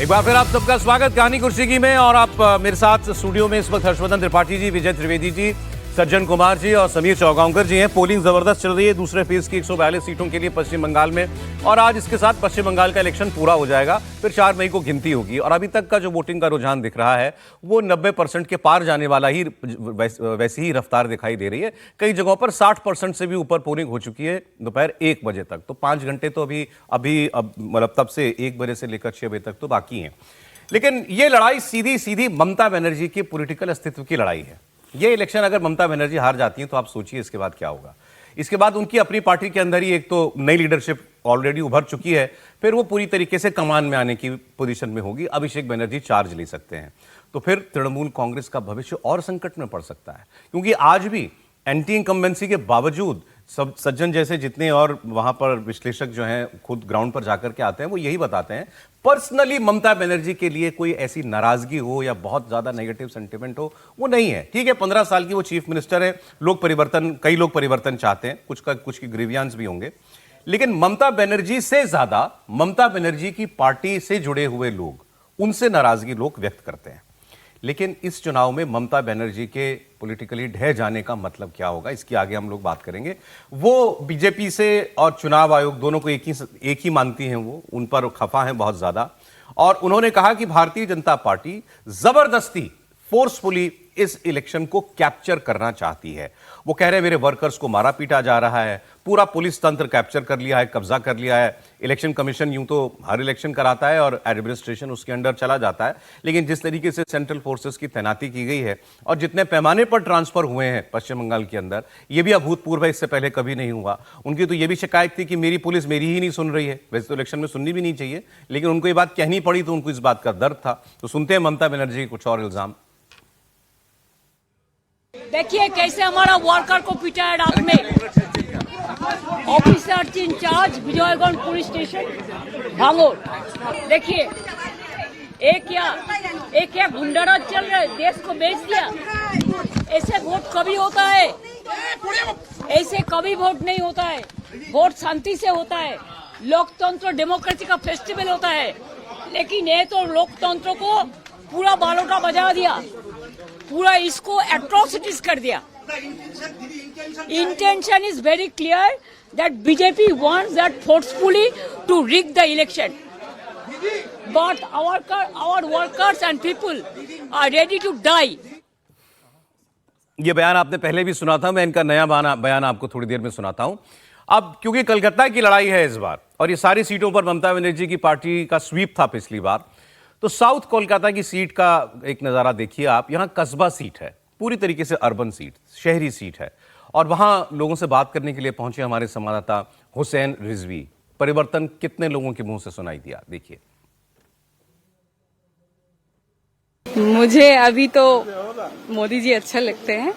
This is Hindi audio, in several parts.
एक बार फिर आप सबका स्वागत कहानी कुर्सी की में। और आप मेरे साथ स्टूडियो में इस वक्त हर्षवर्धन त्रिपाठी जी, विजय त्रिवेदी जी, सज्जन कुमार जी और समीर चौगांवकर जी हैं। पोलिंग जबरदस्त चल रही है दूसरे फेज की 142 सीटों के लिए पश्चिम बंगाल में। और आज इसके साथ पश्चिम बंगाल का इलेक्शन पूरा हो जाएगा, फिर 4 मई को गिनती होगी। और अभी तक का जो वोटिंग का रुझान दिख रहा है वो 90% के पार जाने वाला ही वैसी ही रफ्तार दिखाई दे रही है। कई जगहों पर 60% से भी ऊपर पोलिंग हो चुकी है दोपहर 1 बजे तक। तो 5 घंटे तो अभी मतलब तब से 1 बजे से लेकर 6 बजे तक तो बाकी हैं। लेकिन ये लड़ाई सीधी सीधी ममता बनर्जी के पॉलिटिकल अस्तित्व की लड़ाई है। ये इलेक्शन अगर ममता बनर्जी हार जाती हैं तो आप सोचिए इसके बाद क्या होगा। इसके बाद उनकी अपनी पार्टी के अंदर ही एक तो नई लीडरशिप ऑलरेडी उभर चुकी है, फिर वो पूरी तरीके से कमान में आने की पोजीशन में होगी। अभिषेक बनर्जी चार्ज ले सकते हैं, तो फिर तृणमूल कांग्रेस का भविष्य और संकट में पड़ सकता है। क्योंकि आज भी एंटी इनकम्बेंसी के बावजूद सब सज्जन जैसे जितने और वहां पर विश्लेषक जो हैं खुद ग्राउंड पर जाकर के आते हैं वो यही बताते हैं, पर्सनली ममता बनर्जी के लिए कोई ऐसी नाराजगी हो या बहुत ज्यादा नेगेटिव सेंटिमेंट हो वो नहीं है। ठीक है, 15 साल की वो चीफ मिनिस्टर है, कई लोग परिवर्तन चाहते हैं, कुछ की ग्रीवियांस भी होंगे। लेकिन ममता बनर्जी से ज्यादा ममता बनर्जी की पार्टी से जुड़े हुए लोग, उनसे नाराजगी लोग व्यक्त करते हैं। लेकिन इस चुनाव में ममता बनर्जी के पॉलिटिकली ढह जाने का मतलब क्या होगा, इसकी आगे हम लोग बात करेंगे। वो बीजेपी से और चुनाव आयोग दोनों को एक ही मानती हैं, वो उन पर खफा हैं बहुत ज्यादा। और उन्होंने कहा कि भारतीय जनता पार्टी जबरदस्ती फोर्सफुली इस इलेक्शन को कैप्चर करना चाहती है। वो कह रहे हैं मेरे वर्कर्स को मारा पीटा जा रहा है, पूरा पुलिस तंत्र कैप्चर कर लिया है, कब्जा कर लिया है। इलेक्शन कमीशन यूं तो हर इलेक्शन कराता है और एडमिनिस्ट्रेशन उसके अंडर चला जाता है, लेकिन जिस तरीके से सेंट्रल फोर्सेस की तैनाती की गई है और जितने पैमाने पर ट्रांसफर हुए हैं पश्चिम बंगाल के अंदर, ये भी अभूतपूर्व है, इससे पहले कभी नहीं हुआ। उनकी तो ये भी शिकायत थी कि मेरी पुलिस मेरी ही नहीं सुन रही है। वैसे तो इलेक्शन में सुननी भी नहीं चाहिए, लेकिन उनको ये बात कहनी पड़ी तो उनको इस बात का दर्द था। तो सुनते हैं ममता बनर्जी के कुछ और इल्जाम। देखिए कैसे हमारा वर्कर को पिटा है रात में। Officer incharge Vijayganj police station Bhangar. देखिए एक क्या गुंडाराज चल रहा है, देश को बेच दिया। ऐसे वोट कभी होता है? ऐसे कभी वोट नहीं होता है। वोट शांति से होता है, लोकतंत्र डेमोक्रेसी का फेस्टिवल होता है। लेकिन ये तो लोकतंत्र को पूरा बालोटा बजा दिया, पूरा इसको एट्रोसिटीज कर दिया। Intention is very clear that BJP wants that forcefully to rig the election, but our workers and people are ready to die. ये बयान आपने पहले भी सुना था, मैं इनका नया बयान आपको थोड़ी देर में सुनाता हूं। अब क्योंकि कलकत्ता की लड़ाई है इस बार और ये सारी सीटों पर ममता बनर्जी की पार्टी का स्वीप था पिछली बार, तो साउथ कोलकाता की सीट का एक नज़ारा देखिए आप। यहां कस्बा सीट है, पूरी तरीके से अर्बन सीट, शहरी सीट है। और वहां लोगों से बात करने के लिए पहुंचे हमारे संवाददाता हुसैन रिजवी। परिवर्तन कितने लोगों के मुंह से सुनाई दिया, देखिए। मुझे अभी तो मोदी जी अच्छा लगते हैं।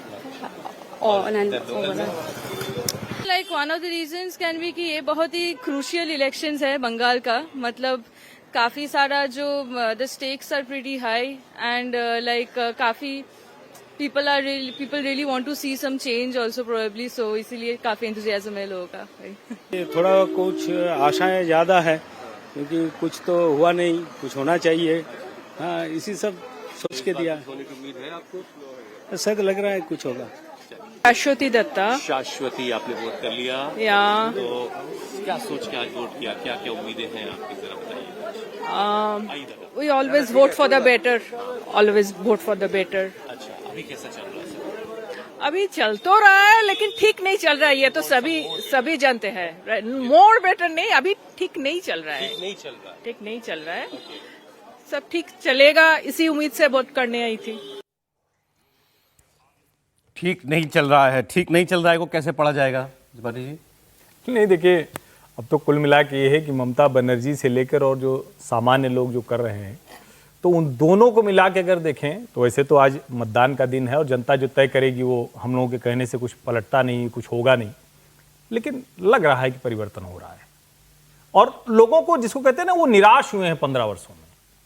Like one of the reasons can be कि ये बहुत ही क्रूशियल इलेक्शंस है बंगाल का। मतलब काफी सारा जो the stakes are pretty high and like काफी people really want to see some change also probably, so इसीलिए काफी एंथुसियाज्म है लोगों का। थोड़ा कुछ आशाएं ज्यादा है क्योंकि कुछ तो हुआ नहीं, कुछ होना चाहिए। हाँ, इसी सब सोच के दिया। होने की उम्मीद है आपको? शायद लग रहा है कुछ होगा। शाश्वती दत्ता। शाश्वती आपने वोट कर लिया या तो क्या सोच के आज वोट किया, क्या क्या उम्मीदें हैं आपकी, जरा बताइए। We always vote for the better, always vote for the better. अच्छा, अभी कैसा चल रहा है? अभी चल तो रहा है लेकिन ठीक नहीं चल रहा है, ये तो सभी जानते हैं। मोर बेटर नहीं, अभी ठीक नहीं चल रहा है। ठीक नहीं चल रहा है। सब ठीक चलेगा, इसी उम्मीद से वोट करने आई थी। ठीक नहीं चल रहा है को कैसे पढ़ा जाएगा त्रिपाठी जी? नहीं, देखिए अब तो कुल मिला के ये है कि ममता बनर्जी से लेकर और जो सामान्य लोग जो कर रहे हैं, तो उन दोनों को मिला के अगर देखें तो वैसे तो आज मतदान का दिन है और जनता जो तय करेगी वो हम लोगों के कहने से कुछ पलटता नहीं, कुछ होगा नहीं। लेकिन लग रहा है कि परिवर्तन हो रहा है और लोगों को, जिसको कहते हैं ना, वो निराश हुए हैं 15 वर्षों में।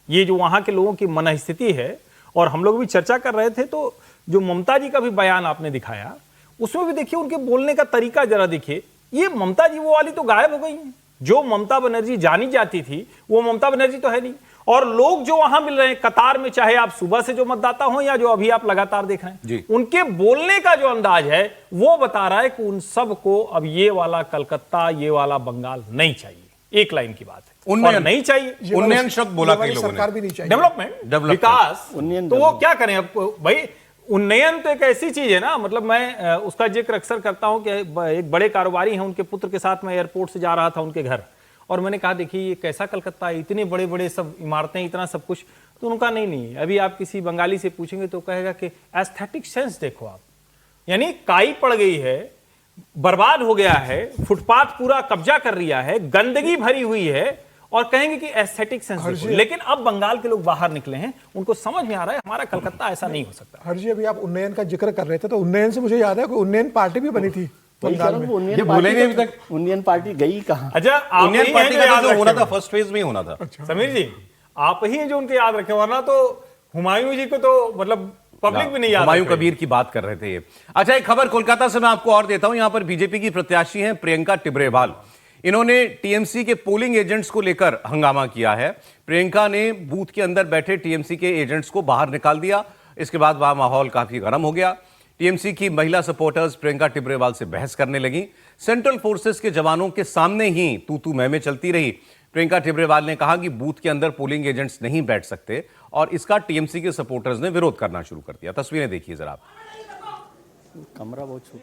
ये जो वहाँ के लोगों की मनस्थिति है, और हम लोग भी चर्चा कर रहे थे तो जो ममता जी का भी बयान आपने दिखाया उसमें भी देखिए उनके बोलने का तरीका जरा देखिए। ये ममता जी वो वाली तो गायब हो गई हैं। जो ममता बनर्जी जानी जाती थी वो ममता बनर्जी तो है नहीं। और लोग जो वहां मिल रहे हैं कतार में, चाहे आप सुबह से जो मतदाता हो या जो अभी आप लगातार देख रहे हैं, उनके बोलने का जो अंदाज है वो बता रहा है कि उन सबको अब ये वाला कलकत्ता, ये वाला बंगाल नहीं चाहिए। एक लाइन की बात है, उन्नयन नहीं चाहिए। उन्नयन शब्द बोला कई लोगों ने, सरकार भी नहीं चाहिए, डेवलपमेंट, विकास। तो वो क्या करें अब भाई? उन्नयन तो एक ऐसी चीज है ना, मतलब मैं उसका जिक्र अक्सर करता हूं कि एक बड़े कारोबारी हैं, उनके पुत्र के साथ मैं एयरपोर्ट से जा रहा था उनके घर, और मैंने कहा देखिए ये कैसा कलकत्ता है, इतने बड़े बड़े सब इमारतें, इतना सब कुछ। तो उनका नहीं, अभी आप किसी बंगाली से पूछेंगे तो कहेगा कि एस्थेटिक सेंस देखो आप, यानी काई पड़ गई है, बर्बाद हो गया है, फुटपाथ पूरा कब्जा कर लिया है, गंदगी भरी हुई है, और कहेंगे कि एस्थेटिक सेंस देखो। लेकिन अब बंगाल के लोग बाहर निकले हैं, उनको समझ में आ रहा है हमारा कलकत्ता ऐसा नहीं हो सकता। हर्जी, अभी आप उन्नयन का जिक्र कर रहे थे, तो उन्नयन से मुझे याद है कि उन्नयन पार्टी भी बनी थी बंगाल में। उन्नयन पार्टी गई कहां? अच्छा, उन्नयन पार्टी का जो होना था फर्स्ट फेज में ही होना था। समीर जी, आप ही हैं जो उनके याद रखे, वरना तो हुमायूं जी को तो मतलब पब्लिक भी नहीं याद। हुमायूं कबीर की बात कर रहे थे ये। अच्छा, एक खबर कोलकाता से मैं आपको और देता हूं। यहां पर बीजेपी की प्रत्याशी हैं प्रियंका टिब्रेवाल। इन्होंने टीएमसी के पोलिंग एजेंट्स को लेकर हंगामा किया है। प्रियंका ने बूथ के अंदर बैठे टीएमसी के एजेंट्स को बाहर निकाल दिया। इसके बाद वहां माहौल काफी गर्म हो गया। टीएमसी की महिला सपोर्टर्स प्रियंका टिब्रेवाल से बहस करने लगी। सेंट्रल फोर्सेस के जवानों के सामने ही तू मैं चलती रही। प्रियंका टिब्रेवाल ने कहा कि बूथ के अंदर पोलिंग एजेंट्स नहीं बैठ सकते, और इसका टीएमसी के सपोर्टर्स ने विरोध करना शुरू कर दिया। तस्वीरें देखिए जरा आप। कमरा बहुत छोटा।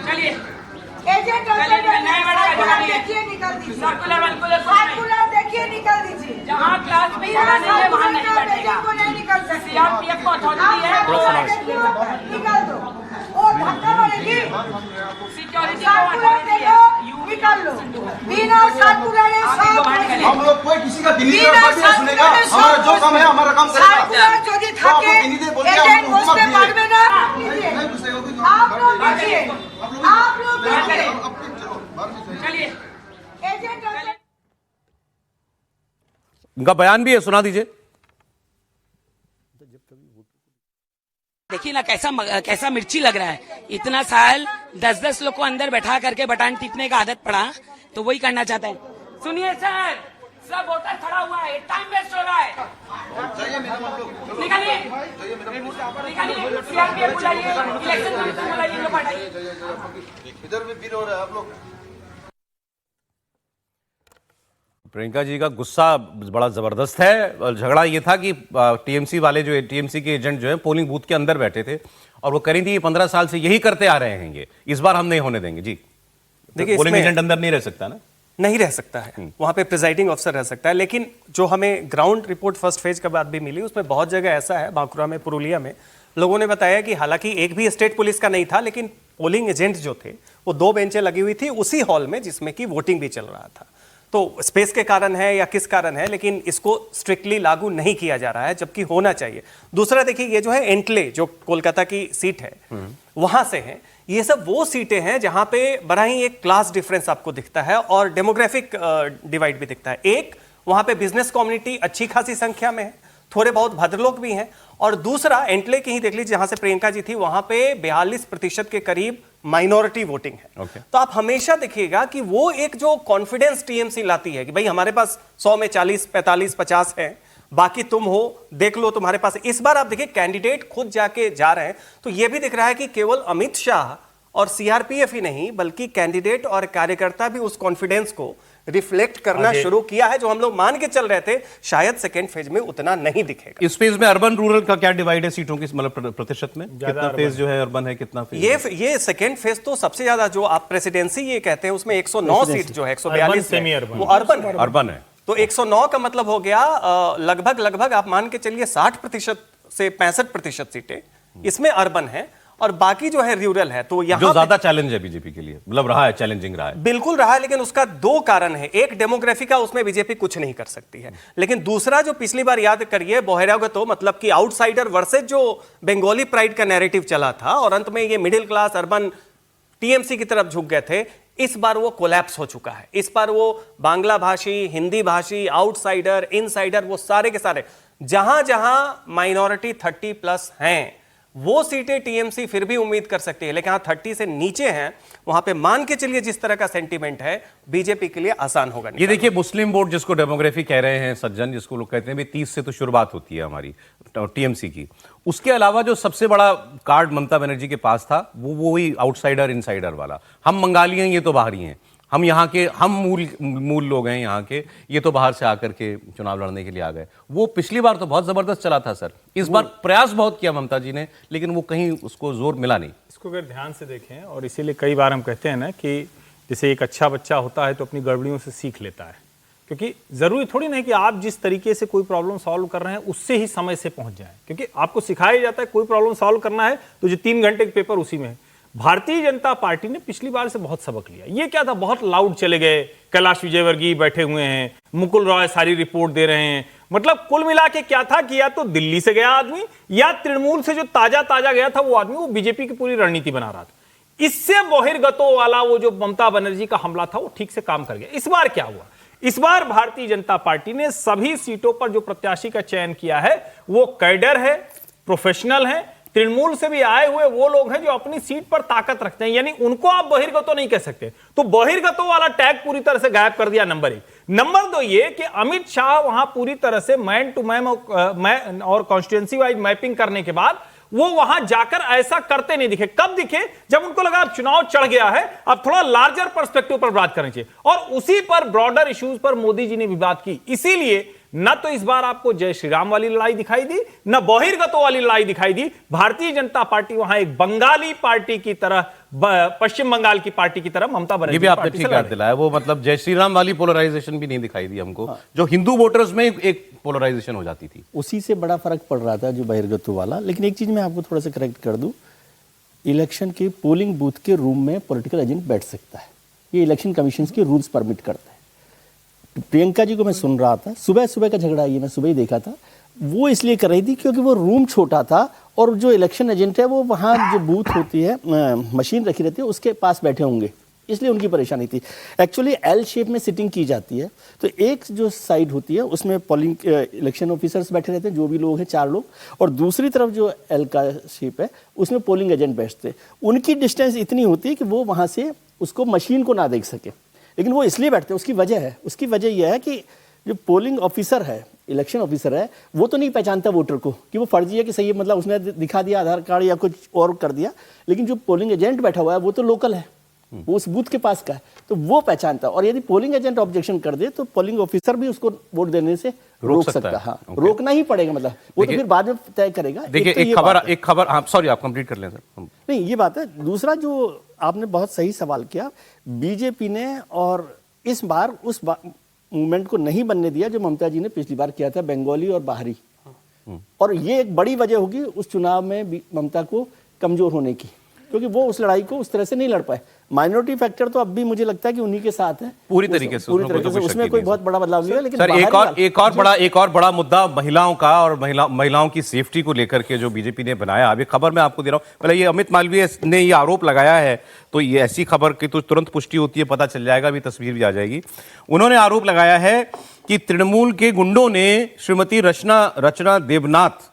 चलिए एजेंट देखिए, निकल दीजिए, सर्कुलर देखिए, निकल दीजिए। जहाँ क्लास में वहाँ नहीं बैठेगा, निकल सकते। सीआरपीएफ को अथॉरिटी है, निकल दो। और धक्का मारेगी, सिक्योरिटी को अथॉरिटी है, निकल लो। बिना सर्कुलर हम लोग कोई किसी का दिल्ली में बात नहीं सुनेगा। हमारा जो काम है हमारा काम करेगा। सर्कुलर যদি থাকে एजेंट বসতে পারবে না। आप लोग देखिए, आप लोग देखिए, चलिए एजेंट। उनका बयान भी है, सुना दीजिए। देखिए ना कैसा मिर्ची लग रहा है। इतना साल 10-10 लोग को अंदर बैठा करके बटन टिपने का आदत पड़ा, तो वही करना चाहता है। सुनिए सर, सब वोटर खड़ा हुआ है, टाइम वेस्ट हो रहा है। निकालिए, सीआरपीएफ बुलाइए, इलेक्शन कमीशन बुलाइए, लोग हटाइए। इधर भी भीड़ हो रहा है आप लोग। प्रियंका जी का गुस्सा बड़ा जबरदस्त है। झगड़ा ये था कि टीएमसी वाले जो टीएमसी के एजेंट जो है पोलिंग बूथ के अंदर बैठे थे, और वो करी थी 15 साल से यही करते आ रहे हैं, ये इस बार हम नहीं होने देंगे। जी देखिए, पोलिंग एजेंट अंदर नहीं रह सकता ना, नहीं रह सकता है, वहां पे प्रिजाइडिंग ऑफिसर रह सकता है। लेकिन जो हमें ग्राउंड रिपोर्ट फर्स्ट फेज के बाद भी मिली, उसमें बहुत जगह ऐसा है, बांकुरा में, पुरुलिया में, लोगों ने बताया कि हालांकि एक भी स्टेट पुलिस का नहीं था, लेकिन पोलिंग एजेंट जो थे वो 2 बेंचें लगी हुई थी उसी हॉल में जिसमें कि वोटिंग भी चल रहा था। तो स्पेस के कारण है या किस कारण है, लेकिन इसको स्ट्रिक्टली लागू नहीं किया जा रहा है, जबकि होना चाहिए। दूसरा देखिए, ये जो है एंटले, जो कोलकाता की सीट है, वहां से है, ये सब वो सीटें हैं जहां पे बड़ा ही एक क्लास डिफरेंस आपको दिखता है और डेमोग्राफिक डिवाइड भी दिखता है। एक, वहां पे बिजनेस कम्युनिटी अच्छी खासी संख्या में है, थोड़े बहुत भद्रलोक भी हैं, और दूसरा एंटले की ही देख लीजिए, जहां से प्रियंका जी थी, वहां पे 42% के करीब माइनॉरिटी वोटिंग है। तो आप हमेशा देखिएगा कि वो एक जो कॉन्फिडेंस टीएमसी लाती है कि भाई हमारे पास 100 में 40, 45, 50 है, बाकी तुम हो, देख लो तुम्हारे पास। इस बार आप देखिए कैंडिडेट खुद जाके जा रहे हैं, तो ये भी दिख रहा है कि केवल अमित शाह और सीआरपीएफ ही नहीं, बल्कि कैंडिडेट और कार्यकर्ता भी उस कॉन्फिडेंस को रिफ्लेक्ट करना शुरू किया है, जो हम लोग मान के चल रहे थे शायद सेकेंड फेज में उतना नहीं दिखेगा। इस फेज में अर्बन रूरल का क्या डिवाइड है सीटों की, मतलब प्रतिशत में कितना फेज जो है अर्बन है, कितना फेज? ये सेकेंड फेज तो सबसे ज्यादा जो आप प्रेसिडेंसी ये कहते हैं, उसमें 109 सीट जो है, 142 वो अर्बन है। तो 109 का मतलब हो गया लगभग आप मान के चलिए 60% से 65% सीटें इसमें अर्बन है, और बाकी जो है रूरल है। तो यहाँ जो ज्यादा चैलेंज है बीजेपी के लिए, मतलब रहा है, चैलेंजिंग रहा है, बिल्कुल रहा है, लेकिन उसका 2 कारण है। एक, डेमोग्राफी का, उसमें बीजेपी कुछ नहीं कर सकती है, लेकिन दूसरा जो पिछली बार याद करिए बहिरागतो, मतलब कि आउटसाइडर वर्सेज जो बंगाली प्राइड का नैरेटिव चला था, और अंत में ये मिडिल क्लास अर्बन टीएमसी की तरफ झुक गए थे, इस बार वो कोलैप्स हो चुका है। इस बार वो बांग्ला भाषी, हिंदी भाषी, आउटसाइडर, इनसाइडर, वो सारे के सारे, जहां जहां माइनॉरिटी 30+ हैं, वो सीटें टीएमसी फिर भी उम्मीद कर सकती है, लेकिन हाँ 30 से नीचे हैं, वहां पे मान के चलिए जिस तरह का सेंटीमेंट है बीजेपी के लिए आसान होगा। ये देखिए मुस्लिम वोट जिसको डेमोग्राफी कह रहे हैं सज्जन, जिसको लोग कहते हैं भी 30 से तो शुरुआत होती है हमारी टीएमसी की। उसके अलावा जो सबसे बड़ा कार्ड ममता बनर्जी के पास था वो वही आउटसाइडर इनसाइडर वाला, हम बंगाली हैं ये तो बाहरी हैं, हम यहाँ के, हम मूल लोग हैं यहाँ के, ये तो बाहर से आकर के चुनाव लड़ने के लिए आ गए। वो पिछली बार तो बहुत जबरदस्त चला था सर, इस बार प्रयास बहुत किया ममता जी ने, लेकिन वो कहीं उसको जोर मिला नहीं। इसको अगर ध्यान से देखें, और इसीलिए कई बार हम कहते हैं ना कि जैसे एक अच्छा बच्चा होता है तो अपनी गड़बड़ियों से सीख लेता है, क्योंकि जरूरी थोड़ी नहीं कि आप जिस तरीके से कोई प्रॉब्लम सॉल्व कर रहे हैं उससे ही समय से पहुंच जाए, क्योंकि आपको सिखाया जाता है कोई प्रॉब्लम सॉल्व करना है तो जो 3 घंटे के पेपर उसी में है। भारतीय जनता पार्टी ने पिछली बार से बहुत सबक लिया। ये क्या था, बहुत लाउड चले गए, कैलाश विजयवर्गीय बैठे हुए हैं, मुकुल रॉय सारी रिपोर्ट दे रहे हैं, मतलब कुल मिला के क्या था कि या तो दिल्ली से गया आदमी या तृणमूल से जो ताजा गया था वो आदमी वो बीजेपी की पूरी रणनीति बना रहा था। इससे बहिर्गतों वाला वो जो ममता बनर्जी का हमला था वो ठीक से काम कर गया। इस बार क्या हुआ, इस बार भारतीय जनता पार्टी ने सभी सीटों पर जो प्रत्याशी का चयन किया है वो कैडर है, प्रोफेशनल है, तृणमूल से भी आए हुए वो लोग हैं जो अपनी सीट पर ताकत रखते हैं, यानी उनको आप बहिर्गतों नहीं कह सकते। तो बहिर्गतों वाला टैग पूरी तरह से गायब कर दिया, नंबर 1। नंबर 2 ये कि अमित शाह वहां पूरी तरह से मैन टू मैन और कॉन्स्टिट्यूएंसी वाइज मैपिंग करने के बाद वो वहां जाकर ऐसा करते नहीं दिखे। कब दिखे, जब उनको लगा अब चुनाव चढ़ गया है, अब थोड़ा लार्जर पर्सपेक्टिव पर बात करनी चाहिए, और उसी पर ब्रॉडर इश्यूज पर मोदी जी ने भी बात की। इसीलिए न तो इस बार आपको जय श्री राम वाली लड़ाई दिखाई दी, न बहिर्गतों वाली लड़ाई दिखाई दी। भारतीय जनता पार्टी वहां एक बंगाली पार्टी की तरह, पश्चिम बंगाल की पार्टी की तरह ममता बनर्जी, ये भी आपने ठीक याद दिलाया, वो मतलब जय श्री राम वाली पोलराइजेशन भी नहीं दिखाई दी हमको, जो हिंदू वोटर्स में एक पोलराइजेशन हो जाती थी, उसी से बड़ा फर्क पड़ रहा था जो बहिर्गतों वाला। लेकिन एक चीज मैं आपको थोड़ा सा करेक्ट कर दूं, इलेक्शन के पोलिंग बूथ के रूम में पॉलिटिकल एजेंट बैठ सकता है, ये इलेक्शन कमीशन के रूल्स परमिट करता है। प्रियंका जी को मैं सुन रहा था, सुबह का झगड़ा ये मैं सुबह ही देखा था, वो इसलिए कर रही थी क्योंकि वो रूम छोटा था और जो इलेक्शन एजेंट है वो वहाँ जो बूथ होती है, मशीन रखी रहती है, उसके पास बैठे होंगे, इसलिए उनकी परेशानी थी। एक्चुअली एल शेप में सिटिंग की जाती है, तो एक जो साइड होती है उसमें पोलिंग इलेक्शन ऑफिसर्स बैठे रहते हैं, जो भी लोग हैं 4 लोग, और दूसरी तरफ जो एल का शेप है उसमें पोलिंग एजेंट बैठते हैं। उनकी डिस्टेंस इतनी होती है कि वो वहाँ से उसको मशीन को ना देख सके, लेकिन वो इसलिए बैठते हैं, उसकी वजह यह है कि जो पोलिंग ऑफिसर है, इलेक्शन ऑफिसर है, वो तो नहीं पहचानता वोटर को कि वो फर्जी है कि सही है, मतलब उसने दिखा दिया आधार कार्ड या कुछ और कर दिया, लेकिन जो पोलिंग एजेंट बैठा हुआ है वो तो लोकल है, वो उस बूथ के पास का है, तो वो पहचानता है। और यदि पोलिंग एजेंट ऑब्जेक्शन कर दे तो पोलिंग ऑफिसर भी उसको वोट देने से रोक सकता है। हाँ, रोकना ही पड़ेगा, मतलब वो तो फिर बाद में तय करेगा। देखिए एक खबर सॉरी आप कंप्लीट कर लें सर। नहीं, ये बात है। दूसरा जो आपने बहुत सही सवाल किया, बीजेपी ने और इस बार उस मूवमेंट को नहीं बनने दिया जो ममता जी ने पिछली बार किया था, बंगाली और बाहरी, और ये एक बड़ी वजह होगी उस चुनाव में ममता को कमजोर होने की, क्योंकि वो उस लड़ाई को उस तरह से नहीं लड़ पाए। माइनॉरिटी फैक्टर तो अब भी मुझे लगता है कि उन्हीं के साथ है पूरी तरीके से, उसमें कोई बहुत बड़ा बदलाव नहीं है। लेकिन सर एक और बड़ा मुद्दा महिलाओं का, और महिलाओं की सेफ्टी को लेकर के जो बीजेपी ने बनाया, अभी खबर मैं आपको दे रहा हूं। पहले ये अमित मालवीय ने ये आरोप लगाया है, तो ये ऐसी खबर की तो तुरंत पुष्टि होती है, पता चल जाएगा, अभी तस्वीर भी आ जाएगी। उन्होंने आरोप लगाया है कि तृणमूल के गुंडों ने श्रीमती रचना देवनाथ,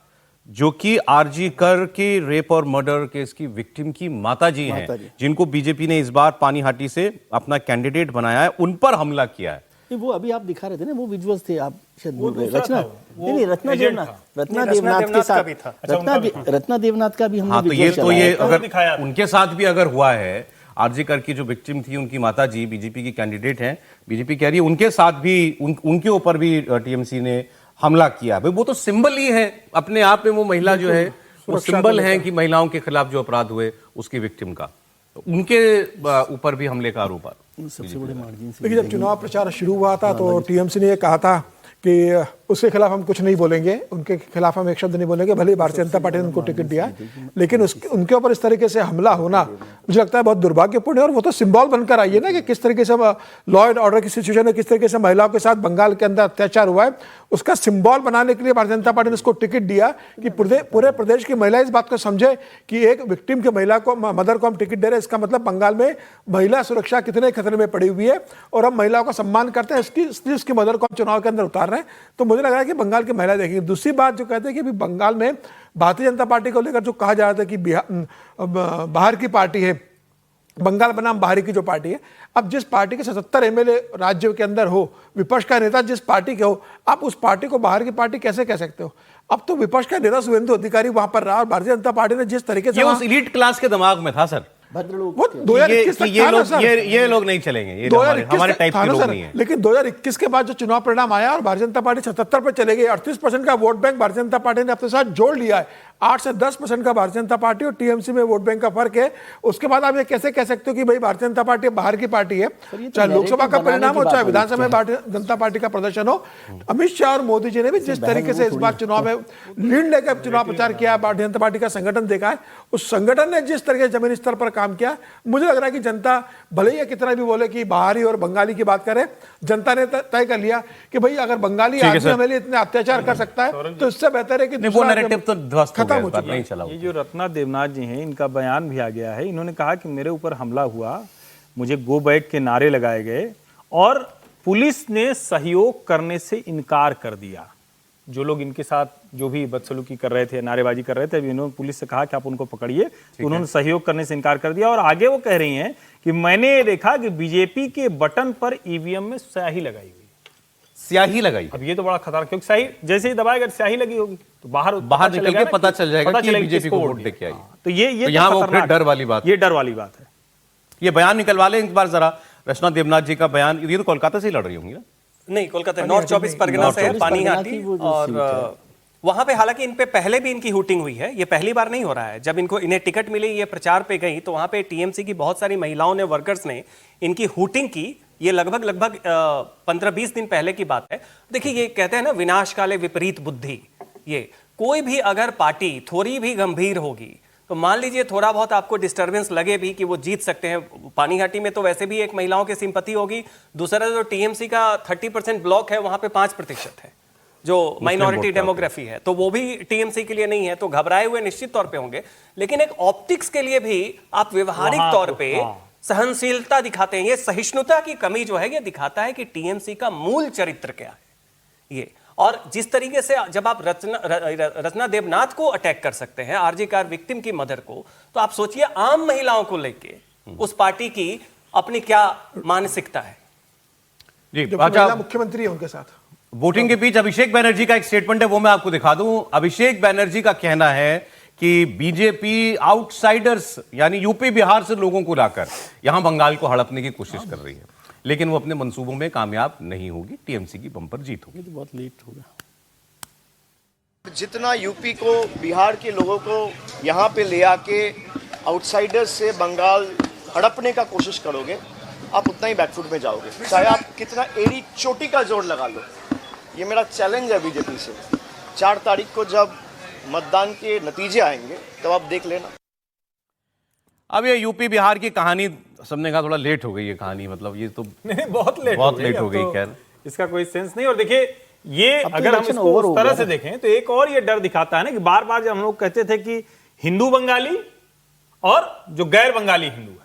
जो कि आरजी कर के रेप और मर्डर केस की विक्टिम की माताजी हैं, जिनको बीजेपी ने इस बार पानीहाटी से अपना कैंडिडेट बनाया है, उन पर हमला किया है। वो अभी आप दिखा रहे थे ना, वो विजुअल्स थे, आप शायद बोल रहे रचना देवनाथ के साथ, रत्ना देवनाथ का भी हमने। हाँ, तो ये अगर उनके साथ भी अगर हुआ है, आरजी कर की जो विक्टिम थी उनकी माताजी बीजेपी की कैंडिडेट हैं, बीजेपी कह रही है उनके साथ भी उनके ऊपर भी टीएमसी ने हमला किया। भाई वो तो सिंबल ही है अपने आप में, वो महिला जो है वो सिंबल है कि महिलाओं के खिलाफ जो अपराध हुए उसकी विक्टिम का, तो उनके ऊपर भी हमले का आरोप है। सबसे बड़े मार्जिन से देखिए, जब चुनाव प्रचार शुरू हुआ था तो टीएमसी ने ये कहा था कि उसके खिलाफ हम कुछ नहीं बोलेंगे, उनके खिलाफ हम एक शब्द नहीं बोलेंगे, भले ही भारतीय जनता पार्टी ने उनको टिकट दिया, लेकिन उनके ऊपर इस तरीके से हमला होना मुझे लगता है बहुत दुर्भाग्यपूर्ण है। और वो तो सिंबल बनकर आई है ना कि किस तरीके से लॉ एंड ऑर्डर की सिचुएशन है, किस तरीके से महिलाओं के साथ बंगाल के अंदर अत्याचार हुआ है, उसका सिंबल बनाने के लिए भारतीय जनता पार्टी ने उसको टिकट दिया कि पूरे प्रदेश की महिला इस बात को समझे कि एक विक्टिम के महिला को, मदर को हम टिकट दे रहे हैं, इसका मतलब बंगाल में महिला सुरक्षा कितने खतरे में पड़ी हुई है और हम महिलाओं का सम्मान करते हैं, इसलिए उसकी मदर को हम चुनाव के अंदर उतार रहे हैं। तो मुझे लग रहा है कि बंगाल की महिला देखेंगे। दूसरी बात जो कहते हैं कि अभी बंगाल में भारतीय जनता पार्टी को लेकर जो कहा जा रहा था कि बाहर की पार्टी है, बंगाल बनाम बाहरी की जो पार्टी है, अब जिस पार्टी के 77 एमएलए राज्यों के अंदर हो, विपक्ष का नेता जिस पार्टी के हो, आप उस पार्टी को बाहर की पार्टी कैसे कह सकते हो? अब तो विपक्ष का नेता शुभेंदु अधिकारी वहां पर रहा और भारतीय जनता पार्टी ने जिस तरीके से उस इलीट क्लास के दिमाग में था सर, वो 2021 तक था ना सर। ये लोग नहीं चलेंगे, ये हमारे टाइप के लोग नहीं है। लेकिन 2021 के बाद जो चुनाव परिणाम आया और भारतीय जनता पार्टी 77 पर चले गई, 38% का vote bank Bharatiya Janata party ने अपने साथ जोड़ लिया है। 8 से 10% का भारतीय जनता पार्टी और टीएमसी में वोट बैंक का फर्क है। उसके बाद आप ये कैसे कह सकते हो कि भाई भारतीय जनता पार्टी बाहर की पार्टी है? चाहे लोकसभा का परिणाम हो, चाहे विधानसभा में भारतीय जनता पार्टी का प्रदर्शन हो, अमित शाह और मोदी जी ने भी जिस तरीके से इस बार चुनाव में लीड लेकर चुनाव प्रचार किया, भारतीय जनता पार्टी का संगठन देखा है, उस संगठन ने जिस तरीके से जमीनी स्तर पर काम किया, मुझे लग रहा है कि जनता भले ही कितना भी बोले कि बाहरी और बंगाली की बात करे, जनता ने तय कर लिया कि भाई अगर बंगाली आदमी हमारे लिए इतने अत्याचार कर सकता है तो इससे बेहतर है कि वो नैरेटिव तो ध्वस्त हो गया, नहीं चला। ये जो रत्ना देवनाथ जी हैं, इनका बयान भी आ गया है। इन्होंने कहा कि मेरे ऊपर हमला हुआ, मुझे गो बैक के नारे लगाए गए और पुलिस ने सहयोग करने से इनकार कर दिया। जो लोग इनके साथ जो भी बदसलूकी कर रहे थे, नारेबाजी कर रहे थे, अभी इन्होंने पुलिस से कहा कि आप उनको पकड़िए, तो उन्होंने सहयोग करने से इनकार कर दिया। और आगे वो कह रही हैं कि मैंने देखा कि बीजेपी के बटन पर ईवीएम में स्याही लगाई हुई। स्याही लगाई? अब ये तो बड़ा खतरनाक, क्योंकि स्याही जैसे ही दबाएगा स्याही लगी होगी तो बाहर निकल के पता चल जाएगा कि बीजेपी को वोट देके आई। तो ये यहाँ वो फिर डर वाली बात, ये डर वाली बात है। ये बयान निकलवा लें एक बार जरा, रचना देवनाथ जी का बयान। ये तो कोलकाता से ही लड़ रही होंगी ना? नहीं, कोलकाता नॉर्थ 24 परगना से है, पानीहाटी। और वहां पे हालांकि इन पे पहले भी इनकी हूटिंग हुई है, ये पहली बार नहीं हो रहा है। जब इन्हें टिकट मिली, ये प्रचार पे गई, तो वहां पे टीएमसी की बहुत सारी महिलाओं ने, वर्कर्स ने इनकी हूटिंग की। ये लगभग 15-20 दिन पहले की बात है। देखिए, ये कहते हैं ना, विनाश काले विपरीत बुद्धि। ये कोई भी अगर पार्टी थोड़ी भी गंभीर होगी तो मान लीजिए थोड़ा बहुत आपको डिस्टर्बेंस लगे भी कि वो जीत सकते हैं। पानीहाटी में तो वैसे भी एक महिलाओं की सिंपैथी होगी, दूसरा जो टीएमसी का 30% ब्लॉक है, वहां पे 5% है जो माइनॉरिटी डेमोग्राफी है, तो वो भी टीएमसी के लिए नहीं है, तो घबराए हुए निश्चित तौर पे होंगे। लेकिन एक ऑप्टिक्स के लिए भी आप व्यवहारिक तौर पे सहनशीलता दिखाते हैं। ये सहिष्णुता की कमी जो है, ये दिखाता है कि टीएमसी का मूल चरित्र क्या है ये। और जिस तरीके से जब आप रचना देवनाथ को अटैक कर सकते हैं, आरजी कार विक्टिम की मदर को, तो आप सोचिए आम महिलाओं को लेके उस पार्टी की अपनी क्या मानसिकता है। जी, मुख्यमंत्री है उनके साथ। वोटिंग के बीच अभिषेक बनर्जी का एक स्टेटमेंट है, वो मैं आपको दिखा दूं। अभिषेक बनर्जी का कहना है कि बीजेपी आउटसाइडर्स यानी यूपी बिहार से लोगों को लाकर यहां बंगाल को हड़पने की कोशिश कर रही है, लेकिन वो अपने मंसूबों में कामयाब नहीं होगी। टीएमसी की बम्पर जीत होगी। तो बहुत लेट होगा। जितना यूपी को, बिहार के लोगों को यहाँ पे ले आके आउटसाइडर्स से बंगाल हड़पने का कोशिश करोगे, आप उतना ही बैकफुट में जाओगे, चाहे आप कितना एड़ी चोटी का जोर लगा लो। ये मेरा चैलेंज है बीजेपी से। 4 तारीख को जब मतदान के नतीजे आएंगे तब आप देख लेना। अब ये यूपी बिहार की कहानी सबने कहा थोड़ा लेट हो गई, ये कहानी मतलब ये तो नहीं, बहुत लेट हो गई। खैर, इसका कोई सेंस नहीं। और देखिए, ये अगर हम इसको उस तरह से देखें तो एक और ये डर दिखाता है ना कि बार बार जब हम लोग कहते थे कि हिंदू बंगाली और जो गैर बंगाली हिंदू है,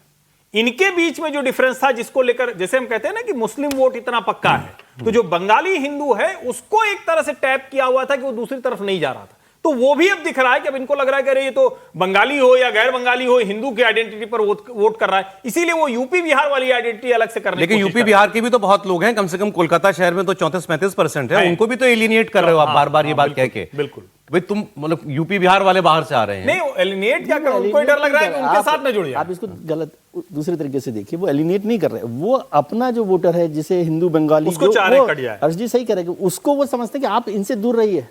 इनके बीच में जो डिफरेंस था, जिसको लेकर जैसे हम कहते हैं ना कि मुस्लिम वोट इतना पक्का है, तो जो बंगाली हिंदू है उसको एक तरह से टैप किया हुआ था कि वो दूसरी तरफ नहीं जा रहा था। तो वो भी अब दिख रहा है कि अब इनको लग रहा है कि अरे ये तो बंगाली हो या गैर बंगाली हो, हिंदू की आइडेंटिटी पर वोट कर रहा है, इसीलिए वो यूपी बिहार वाली आइडेंटिटी अलग से करने। लेकिन यूपी बिहार के भी तो बहुत लोग हैं, कम से कम कोलकाता शहर में तो 34-35% है, उनको भी तो एलिनेट कर रहे हो आप बार बार ये बात कह के। बिल्कुल भाई, तुम मतलब यूपी बिहार वाले बाहर से आ रहे हैं। नहीं, एलिनेट क्या कर, उनको डर लग रहा है कि उनके साथ न जुड़िए। आप इसको गलत दूसरे तरीके से देखिए, वो एलिनेट नहीं कर रहे, वो अपना जो वोटर है जिसे हिंदू बंगाली उसको चाह रहे, कट जाए। अर्जी सही करेगा, उसको वो समझते हैं कि आप इनसे दूर रहिए,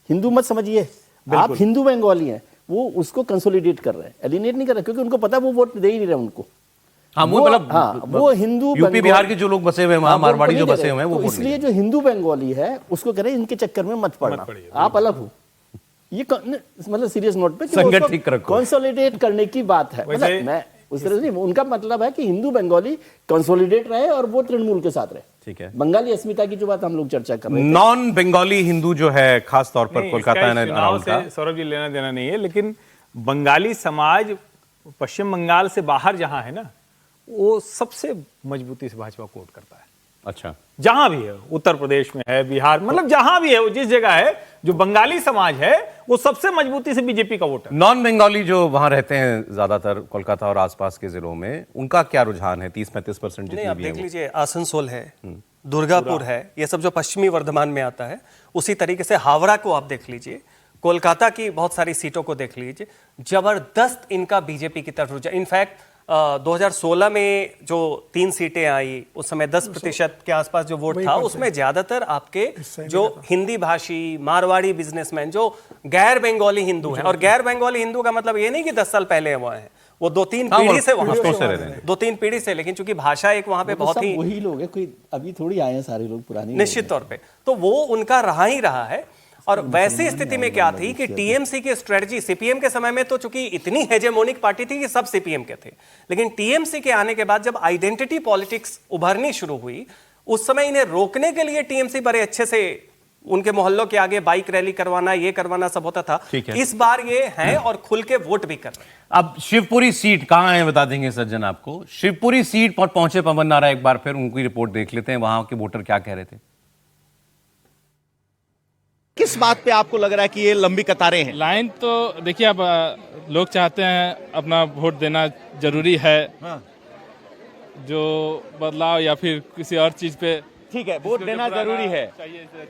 हिंदू मत समझिए, आप हिंदू बंगाली हैं, वो उसको कंसोलिडेट कर रहे हैं, एलिनेट नहीं कर रहे, क्योंकि उनको पता है वो वोट दे ही नहीं रहे उनको। वो हिंदू यूपी बिहार के जो लोग बसे हुए हैं, मारवाड़ी जो बसे हुए हैं, वो इसलिए जो हिंदू बंगाली है उसको कह रहे हैं इनके चक्कर में मत पड़ना, आप अलग हो। ये मतलब सीरियस नोट पे संगत ठीक रखो, कंसोलिडेट करने की बात है। मतलब मैं उस तरह से नहीं, उनका मतलब है कि हिंदू बंगाली कंसोलिडेट रहे और वो तृणमूल के साथ रहे। ठीक है, बंगाली अस्मिता की जो बात हम लोग चर्चा कर रहे हैं, नॉन बंगाली हिंदू जो है, खास तौर पर कोलकाता से सौरभ जी लेना देना नहीं है, लेकिन बंगाली समाज पश्चिम बंगाल से बाहर जहां है ना, वो सबसे मजबूती से भाजपा को वोट करता है। अच्छा, जहां भी है, उत्तर प्रदेश में है, बिहार, मतलब जहां भी है, वो जिस जगह है, जो बंगाली समाज है वो सबसे मजबूती से बीजेपी का वोटर। नॉन बंगाली जो वहां रहते हैं ज्यादातर कोलकाता और आसपास के जिलों में, उनका क्या रुझान है? 30-35% नहीं, जितनी आप भी है देख वो। लीजिए, आसनसोल है, दुर्गापुर है, ये सब जो पश्चिमी वर्धमान में आता है। उसी तरीके से हावड़ा को आप देख लीजिए, कोलकाता की बहुत सारी सीटों को देख लीजिए, जबरदस्त इनका बीजेपी की तरफ रुझान। इनफैक्ट 2016 में जो 3 सीटें आई, उस समय 10% के आसपास जो वोट था, उसमें ज्यादातर आपके जो हिंदी भाषी, मारवाड़ी बिजनेसमैन, जो गैर बंगाली हिंदू हैं, और गैर बंगाली हिंदू का मतलब ये नहीं कि 10 साल पहले वहां है, वो 2-3 पीढ़ी से वहां पे, 2-3 पीढ़ी से, लेकिन चूंकि भाषा एक वहां पे बहुत ही, वही लोग हैं, कोई अभी थोड़ी आए हैं सारे लोग पुराने, निश्चित तौर पे तो वो उनका रहा ही रहा है। और वैसी स्थिति में क्या थी कि टीएमसी की स्ट्रेटजी, सीपीएम के समय में तो चूंकि इतनी हेजेमोनिक पार्टी थी कि सब सीपीएम के थे, लेकिन टीएमसी के आने के बाद जब आइडेंटिटी पॉलिटिक्स उभरनी शुरू हुई, उस समय इन्हें रोकने के लिए टीएमसी बड़े अच्छे से उनके मोहल्लों के आगे बाइक रैली करवाना, ये करवाना सब होता था। इस बार ये है और खुल के वोट भी कर रहे हैं। अब शिवपुरी सीट कहां है बता देंगे सज्जन आपको। शिवपुरी सीट पर पहुंचे पवन नारा, एक बार फिर उनकी रिपोर्ट देख लेते हैं, वहां के वोटर क्या कह रहे थे। किस बात पे आपको लग रहा है कि ये लंबी कतारें हैं? लाइन तो देखिए, अब लोग चाहते हैं अपना वोट देना जरूरी है। हाँ। जो बदलाव या फिर किसी और चीज पे, ठीक है, वोट देना जरूरी है,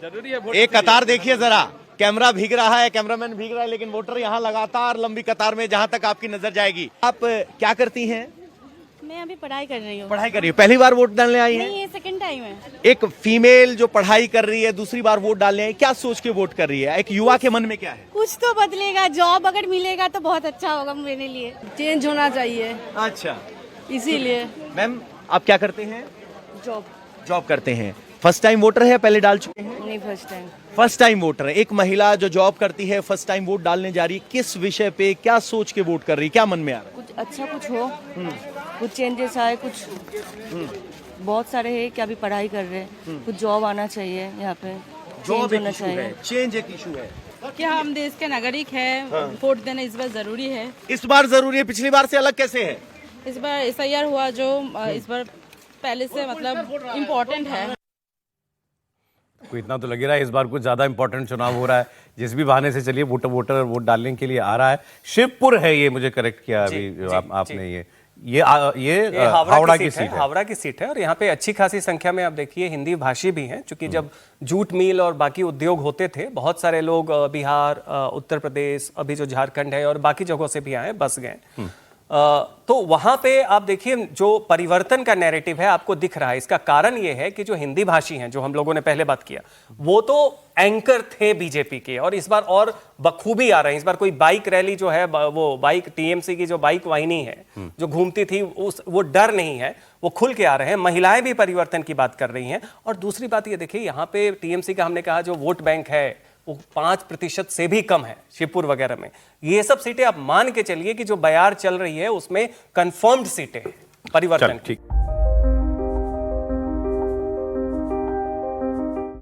जरूरी है। एक कतार देखिए जरा, कैमरा भीग रहा है, कैमरामैन भीग रहा है, लेकिन वोटर यहाँ लगातार लंबी कतार में, जहां तक आपकी नजर जाएगी। आप क्या करती हैं? मैं अभी पढ़ाई कर रही हूँ। पढ़ाई कर रही हूँ, पहली बार वोट डालने आई है? नहीं, ये सेकंड टाइम है। एक फीमेल जो पढ़ाई कर रही है, दूसरी बार वोट डालने आई, क्या सोच के वोट कर रही है? एक युवा के मन में क्या है? कुछ तो बदलेगा, जॉब अगर मिलेगा तो बहुत अच्छा होगा मेरे लिए, चेंज होना चाहिए। अच्छा, इसीलिए। मैम आप क्या करते हैं? जॉब करते हैं। फर्स्ट टाइम वोटर है या पहले डाल चुके हैं? नहीं, first time. First time voter है। एक महिला जो जॉब करती है, फर्स्ट टाइम वोट डालने जा रही है, किस विषय पे, क्या सोच के वोट कर रही है, क्या मन में आ रहा है? कुछ अच्छा कुछ हो, कुछ चेंजेस आए, कुछ बहुत सारे है कि अभी पढ़ाई कर रहे हैं, कुछ जॉब आना चाहिए, यहाँ पे जॉब होना चाहिए, चेंज एक इशू है। क्या हम देश के नागरिक है, वोट देना इस बार जरूरी है। इस बार जरूरी है, पिछली बार से अलग कैसे है? इस बार SIR हुआ जो इस बार पहले से मतलब इम्पोर्टेंट है। कोई इतना तो लग रहा है इस बार कुछ ज्यादा इंपॉर्टेंट चुनाव हो रहा है, जिस भी बहाने से चलिए वोटर वोट डालने के लिए आ रहा है। शिवपुर है ये, मुझे करेक्ट किया अभी आपने, ये हावड़ा की सीट है। हावड़ा की सीट है और यहाँ पे अच्छी खासी संख्या में आप देखिए हिंदी भाषी भी हैं, क्योंकि जब जूट मिल और बाकी उद्योग होते थे, बहुत सारे लोग बिहार, उत्तर प्रदेश, अभी जो झारखंड है और बाकी जगहों से भी आए, बस गए। तो वहां पे आप देखिए जो परिवर्तन का नैरेटिव है आपको दिख रहा है। इसका कारण ये है कि जो हिंदी भाषी हैं, जो हम लोगों ने पहले बात किया, वो तो एंकर थे बीजेपी के, और इस बार और बखूबी आ रहे हैं। इस बार कोई बाइक रैली जो है, वो बाइक टीएमसी की जो बाइक वाहिनी है जो घूमती थी, वो डर नहीं है, वो खुल के आ रहे हैं। महिलाएं भी परिवर्तन की बात कर रही हैं। और दूसरी बात ये देखिए, यहाँ पे टीएमसी का हमने कहा जो वोट बैंक है वो 5% से भी कम है शिवपुर वगैरह में। ये सब सीटें आप मान के चलिए कि जो बयार चल रही है उसमें कंफर्म्ड सीटें हैं परिवर्तन। ठीक।